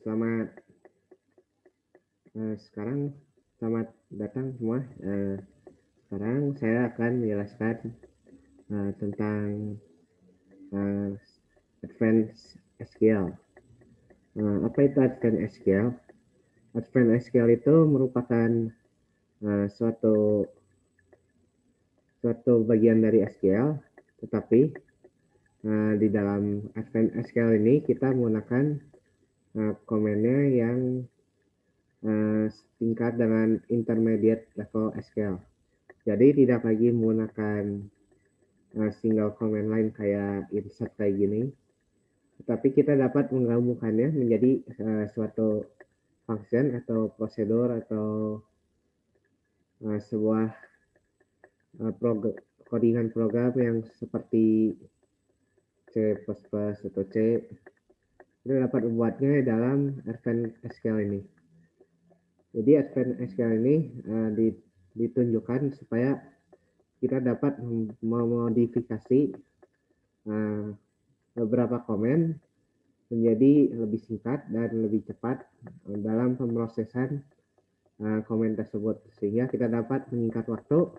Selamat sekarang selamat datang semua. Sekarang saya akan menjelaskan tentang uh, Advanced SQL. Apa itu Advanced SQL? Advanced SQL itu merupakan suatu bagian dari SQL, tetapi di dalam Advanced SQL ini kita menggunakan komennya yang tingkat dengan intermediate level SQL. Jadi tidak lagi menggunakan single command line kayak insert kayak gini, tetapi kita dapat menggabungkannya menjadi suatu function atau prosedur atau sebuah codingan program yang seperti C++ atau C. Kita dapat membuatnya dalam Advanced SQL ini. Jadi Advanced SQL ini ditunjukkan supaya kita dapat memodifikasi beberapa komen menjadi lebih singkat dan lebih cepat dalam pemrosesan komen tersebut, sehingga kita dapat menyingkat waktu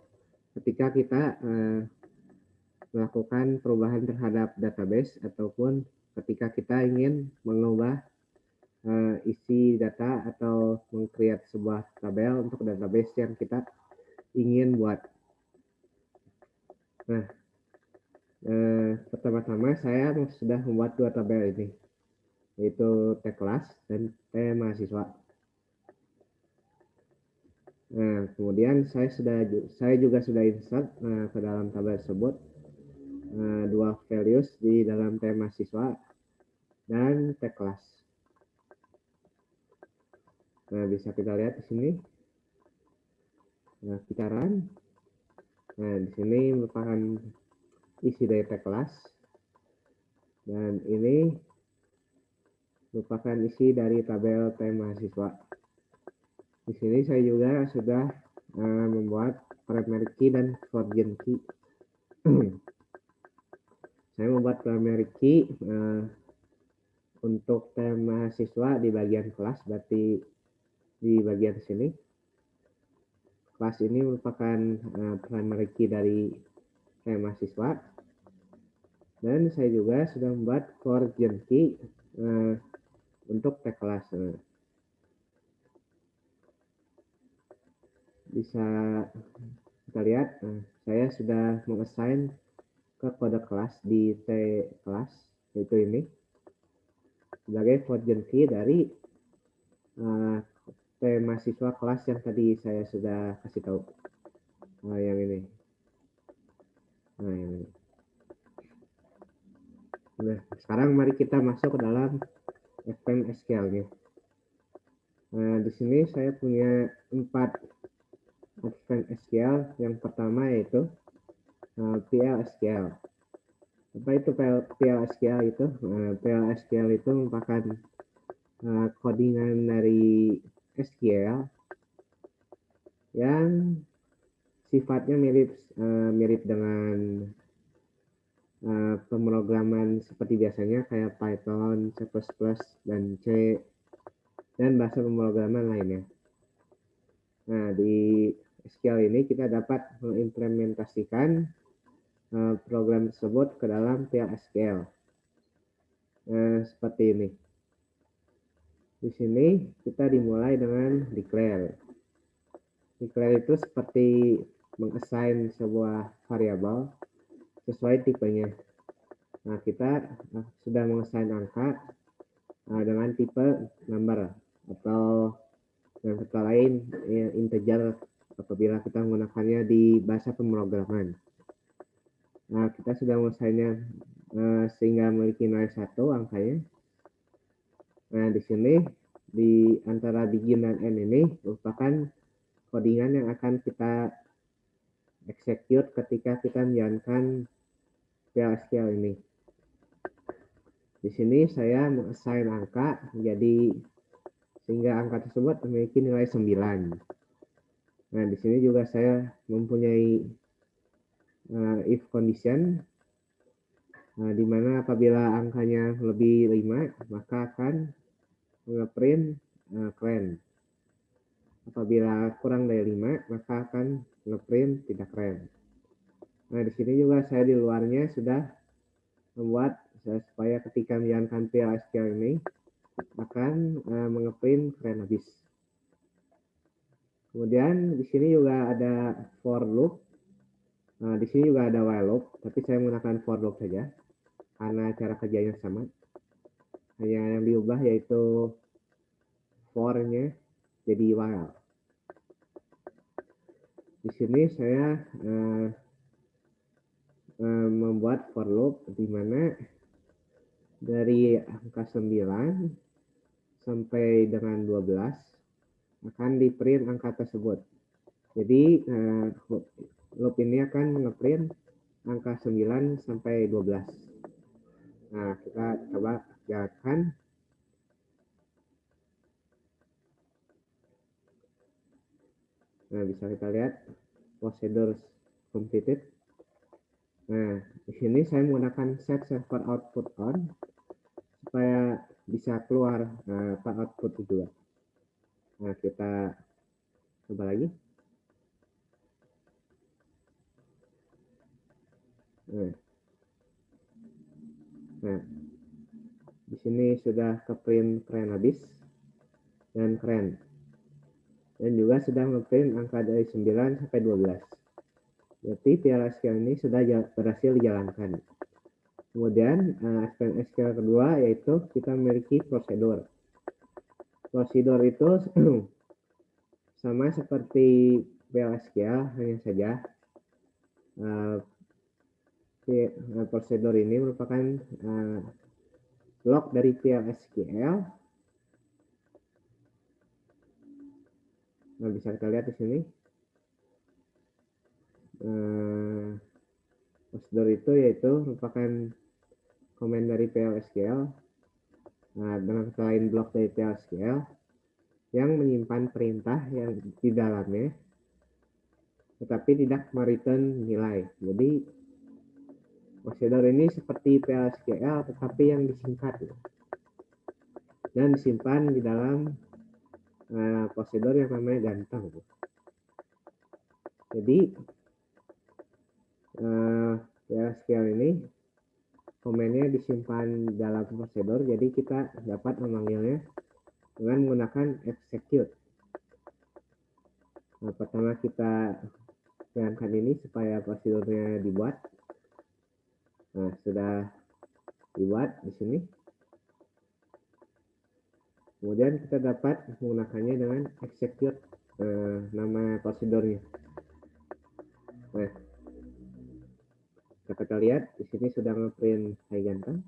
ketika kita melakukan perubahan terhadap database ataupun ketika kita ingin mengubah isi data atau meng-create sebuah tabel untuk database yang kita ingin buat. Nah, pertama-tama saya sudah membuat dua tabel ini, yaitu T kelas dan T mahasiswa. Nah, kemudian saya juga sudah insert ke dalam tabel tersebut dua values di dalam T mahasiswa dan T kelas. Nah, bisa kita lihat di sini. Nah, kita run. Nah, di sini merupakan isi dari T kelas. Dan ini merupakan isi dari tabel T mahasiswa. Di sini saya juga sudah membuat primary key dan foreign key. Saya membuat primary key untuk T mahasiswa di bagian kelas, berarti di bagian sini. Kelas ini merupakan primary key dari T mahasiswa. Dan saya juga sudah membuat foreign key untuk T kelas. Bisa kita lihat, saya sudah mengassign ke kode kelas di T kelas, yaitu ini, sebagai foreign key dari T mahasiswa kelas yang tadi saya sudah kasih tahu. Yang ini. Nah, yang ini. Nah, sekarang mari kita masuk ke dalam Advanced SQL-nya. Nah, di sini saya punya 4 Advanced SQL. Yang pertama yaitu PL-SQL. Apa itu PL-SQL itu? PL-SQL itu merupakan codingan dari SQL yang sifatnya mirip dengan pemrograman seperti biasanya kayak Python, C++, dan C, dan bahasa pemrograman lainnya. Nah, di SQL ini kita dapat mengimplementasikan program tersebut ke dalam PL-SQL. Seperti ini. Di sini kita dimulai dengan declare. Declare itu seperti mengassign sebuah variabel sesuai tipenya. Nah, kita sudah mengassign angka dengan tipe number atau yang kata lain integer apabila kita menggunakannya di bahasa pemrograman. Nah, kita sudah mengassignnya sehingga memiliki nilai 1 angkanya. Nah, di sini di antara begin dan end ini merupakan codingan yang akan kita execute ketika kita menjalankan PL-SQL ini. Di sini saya mengassign angka menjadi sehingga angka tersebut memiliki nilai 9. Nah, di sini juga saya mempunyai if condition di mana apabila angkanya lebih 5 maka akan ngeprint keren. Apabila kurang dari 5, maka akan ngeprint tidak keren. Nah, di sini juga saya di luarnya sudah membuat supaya ketika menjalankan PLSQL ini akan mengeprint keren habis. Kemudian di sini juga ada for loop. Nah, di sini juga ada while loop, tapi saya menggunakan for loop saja karena cara kerjanya sama. Hanya yang diubah yaitu for-nya jadi while. Di sini saya membuat for loop di mana dari angka 9 sampai dengan 12 akan di print angka tersebut. Jadi loop ini akan ngeprint angka 9 sampai 12. Nah, kita coba jalankan. Nah, bisa kita lihat procedure completed. Nah, di sini saya menggunakan set server output on supaya bisa keluar output itu. Nah, kita coba lagi. Nah, di sini sudah ke print keren habis dan keren. Dan juga sudah ngeprint angka dari 9 sampai 12. Berarti PLSQL ini sudah berhasil dijalankan. Kemudian SQL kedua yaitu kita memiliki prosedur. Prosedur itu sama seperti PLSQL, hanya saja prosedur ini merupakan blok dari PLSQL. Nah, bisa kita lihat di sini. Prosedur itu yaitu merupakan komen dari PLSQL dengan kata lain blok dari PLSQL yang menyimpan perintah yang di dalamnya tetapi tidak mereturn nilai. Jadi prosedur ini seperti PLSQL tetapi yang disingkat dan disimpan di dalam prosedur yang namanya ganteng. Jadi PLSQL ini komennya disimpan dalam prosedur, jadi kita dapat memanggilnya dengan menggunakan execute. Nah, pertama kita jalankan ini supaya prosedurnya dibuat. Nah, sudah dibuat di sini. Kemudian kita dapat menggunakannya dengan execute nama prosedurnya. Nah, kita lihat di sini sudah ngeprint ganteng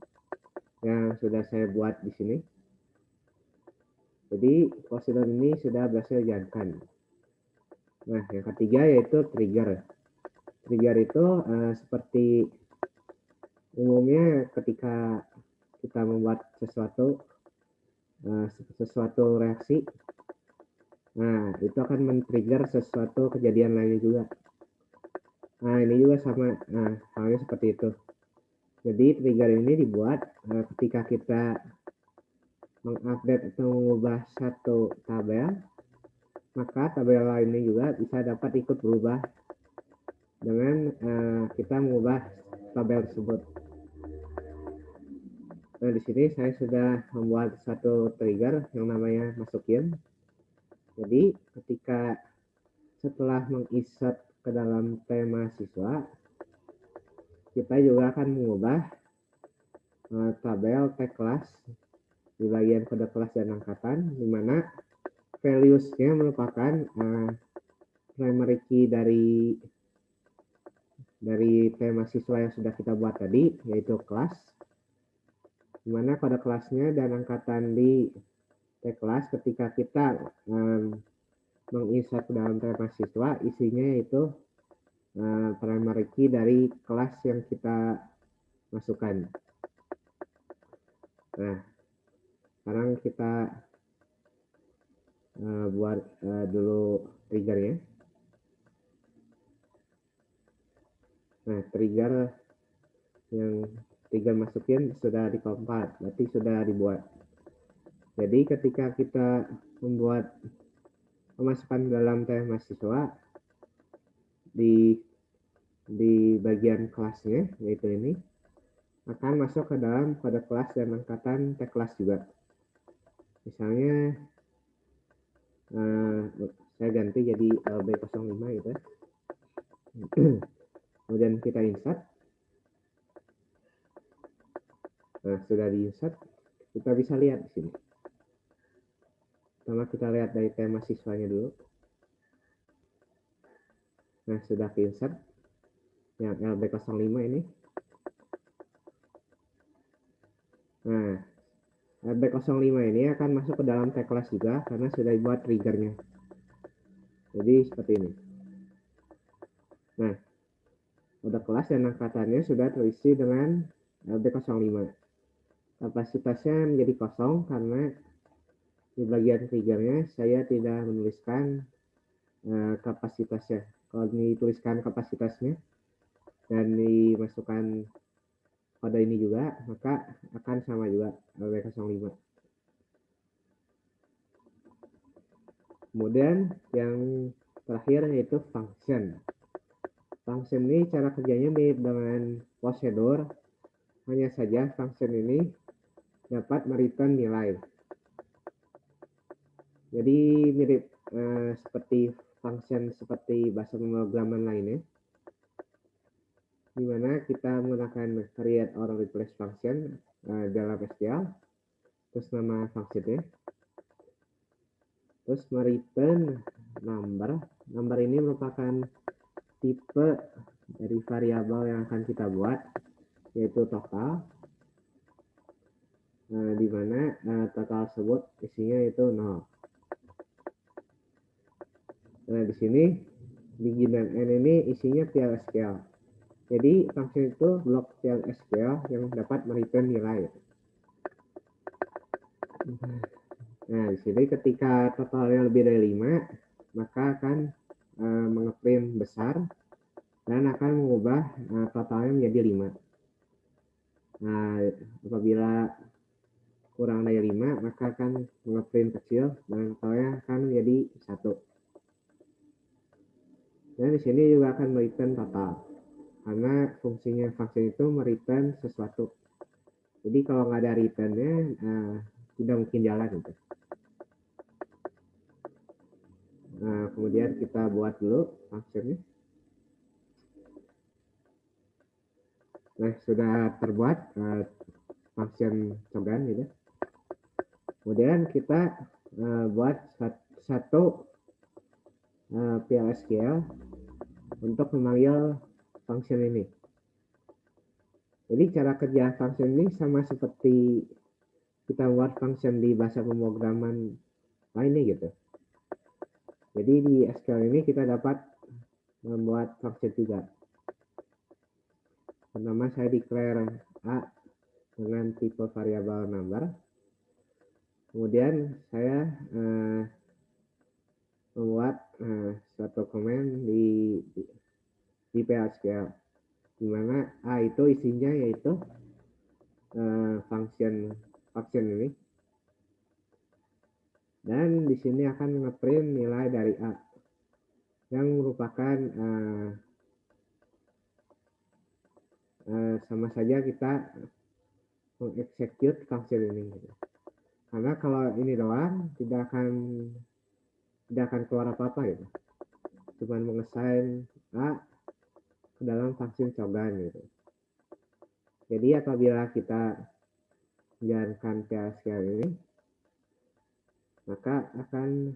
yang sudah saya buat di sini. Jadi prosedur ini sudah berhasil dijalankan. Nah, yang ketiga yaitu trigger. Trigger itu seperti umumnya ketika kita membuat sesuatu reaksi, nah itu akan men-trigger sesuatu kejadian lainnya juga. Nah, ini juga sama, halnya seperti itu. Jadi trigger ini dibuat ketika kita mengupdate atau mengubah satu tabel, maka tabel lainnya juga bisa dapat ikut berubah dengan kita mengubah tabel tersebut. Nah, di sini saya sudah membuat satu trigger yang namanya masukin. Jadi ketika setelah menginsert ke dalam tema siswa, kita juga akan mengubah tabel tag kelas di bagian kode kelas dan angkatan, di mana values-nya merupakan primary key dari tema siswa yang sudah kita buat tadi, yaitu kelas, di mana kode kelasnya dan angkatan di tag kelas ketika kita menginsert ke dalam tema siswa, isinya yaitu primary key dari kelas yang kita masukkan. Nah, sekarang kita buat dulu triggernya. Nah, trigger yang trigger masukin sudah dikompil, berarti sudah dibuat. Jadi ketika kita membuat pemasukan dalam TM mahasiswa di bagian kelasnya, yaitu ini, akan masuk ke dalam kode kelas dan angkatan tag kelas juga. Misalnya saya ganti jadi LB05 gitu. Kemudian kita insert. Nah, sudah di insert, kita bisa lihat di sini. Pertama kita lihat dari tema siswanya dulu. Nah, sudah ke insert yang LB05 ini. Nah, LB05 ini akan masuk ke dalam tag kelas juga karena sudah dibuat triggernya. Jadi seperti ini. Nah, kode kelas dan angkatannya sudah terisi dengan LB05. Kapasitasnya menjadi kosong karena di bagian triggernya saya tidak menuliskan kapasitasnya. Kalau dituliskan kapasitasnya dan dimasukkan pada ini juga, maka akan sama juga LB05. Kemudian yang terakhir yaitu function. Function ini cara kerjanya mirip dengan prosedur, hanya saja function ini dapat mereturn nilai. Jadi mirip seperti function seperti bahasa pemrograman lainnya, di mana kita menggunakan create or replace function dalam SQL, terus nama functionnya, terus mereturn number. Number ini merupakan tipe dari variabel yang akan kita buat, yaitu total, di mana total tersebut isinya itu 0. Nah, di sini di G dan N ini isinya PLSQL. Jadi function itu blok PLSQL yang dapat mereturn nilai. Nah, di sini ketika totalnya lebih dari 5, maka akan mengeprint besar dan akan mengubah totalnya menjadi 5. Nah, apabila kurang dari 5, maka akan mengeprint kecil dan totalnya akan menjadi 1. Dan di sini juga akan mereturn total, karena fungsinya function itu mereturn sesuatu. Jadi kalau nggak ada returnnya, tidak mungkin jalan gitu. Nah, kemudian kita buat dulu functionnya. Nah, sudah terbuat function cogan gitu. Kemudian kita buat satu PLSQL untuk memanggil function ini. Jadi cara kerja function ini sama seperti kita buat function di bahasa pemrograman lainnya gitu. Jadi di SQL ini kita dapat membuat function juga. Pertama saya declare A dengan tipe variabel number. Kemudian saya membuat suatu komen di PLSQL, di mana A itu isinya yaitu function ini, dan di sini akan ngeprint nilai dari A yang merupakan sama saja kita mengexecute function ini gitu. Karena kalau ini doang tidak akan keluar apa-apa gitu, cuman mengassign A ke dalam function cogan gitu. Jadi apabila kita menjalankan PLSQL ini, maka akan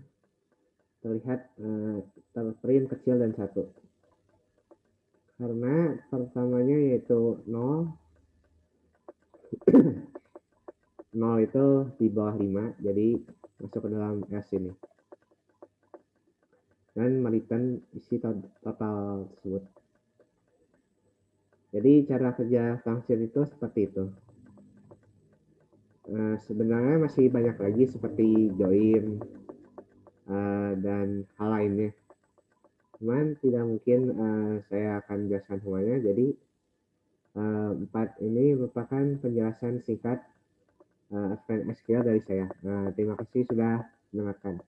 terlihat terprint kecil dan 1. Karena pertamanya yaitu 0, 0 itu di bawah 5, jadi masuk ke dalam S ini. Dan mereturn isi total tersebut. Jadi cara kerja function itu seperti itu. Sebenarnya masih banyak lagi seperti join dan hal lainnya. Cuman tidak mungkin saya akan jelaskan semuanya. Jadi 4 ini merupakan penjelasan singkat Advanced SQL dari saya. Terima kasih sudah mendengarkan.